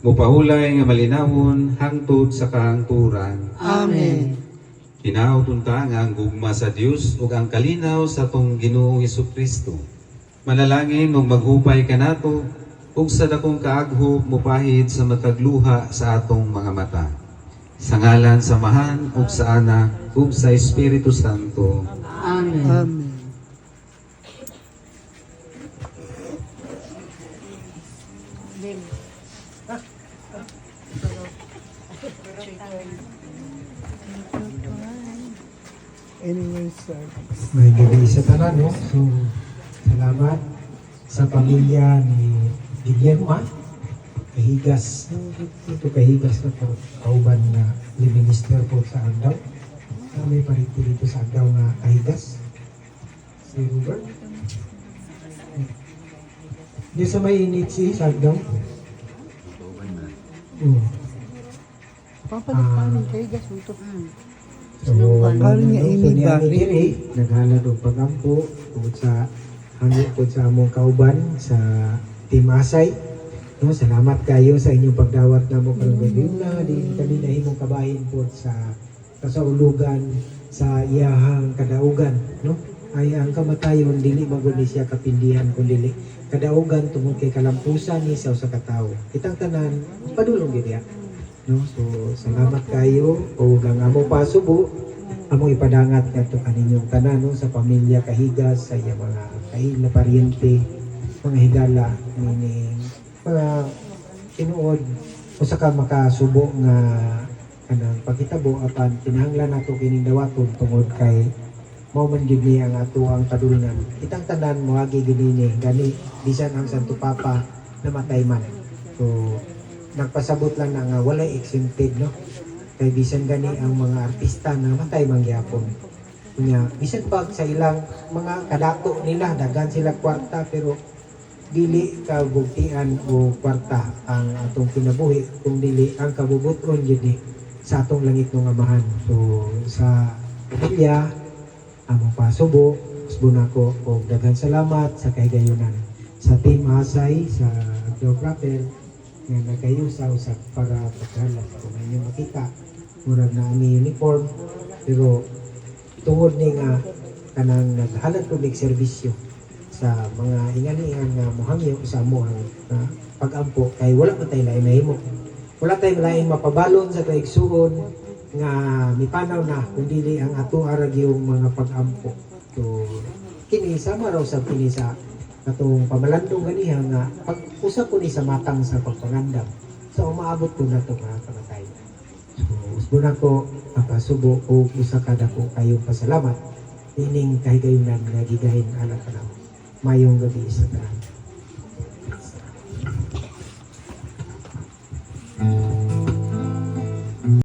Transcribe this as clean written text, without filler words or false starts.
Mupahulay nga malinawon hangtod sa kahangturan. Amen. Hinaot-unta nga ang gugma sa Dios ug ang kalinaw sa atong Ginoong Hesukristo. Manalangin ug maghupay kanato ug sa dakong kaaghop mupahid sa matagluha sa atong mga mata. Sa ngalan sa Amahan ug sa Anak ug sa Espiritu Santo. Amen. Amen. Anyway, sir. May gabi sa tanan, no? So, salamat sa pamilya ni Guillermo, Kahigas. Ito Kahigas na po, kauban na ni Minister po sa Agdaw. May parito dito sa Agdaw nga Kahigas. Si Robert. Di sa may init si sa Agdaw. Papalit kayo, gas, ito. So, Parang nga ini ba? Naghala do pagampo tungod sa hangyo po sa among kauban sa Team Asay. No, salamat kayo sa inyong pagdawat na mo karong gabi na din kami na himong kabahin po sa kasaulugan sa iyahang kadaugan, no? Ay ang kamatayon dili magud ni siya kapindihan kundi kadaugan tungod kay kalampusan ni sa usa ka tawo. Kitang tanan padulong gid ya. No, so salamat kayo o ang among pasubo among ipadangat kadto kaninyong tanan, no, sa pamilya Kahigas, sa iya mga kahig na paryente, mga higala meaning mga tinuod usa ka makasubo nga kanang pagkitabo apan kinahanglan nato kining dawaton tungod kay mao man gyud ni ang ato ang padulungan. Kitang tanan moagi gid ni gani bisan ang Santo Papa namatay man. So nagpasabot lang na nga walay exempted, no? Kay bisan gani ang mga artista na matay mangyapon. Kunya bisan pag sa ilang mga kadato nila daghan sila kwarta pero dili kabugtian o kwarta ang atong kinabuhi kung dili ang kabubuton gyud ni sa atong langit ng Amahan. So sa pamilya among pasubo usbon ako og daghan salamat sa kahigayunan sa Team Asay sa Agdaw Proper nga nagayusaw sa para paghalas kung inyo makita murag na ang uniform pero tungod ni nga kanang naghalad public serbisyo sa mga inganian nga mohangyo sa amuang pagampo kay wala man tay lain mahimo, wala tay lain mapabalon sa kaigsuon nga mipanaw na kun dili ang ato arag yung mga pagampo. So kini sama raw sa kini sa katong pamalandong ganiha nga pag-usap ko ni sa matang sa pagpangandam. So umaabot ko na ito mga kamatay. So usbon ako napasubo o usa kada ko kayong pasalamat ining kahigayunan nga gigahin anak ka na mayong gabi sa tanan.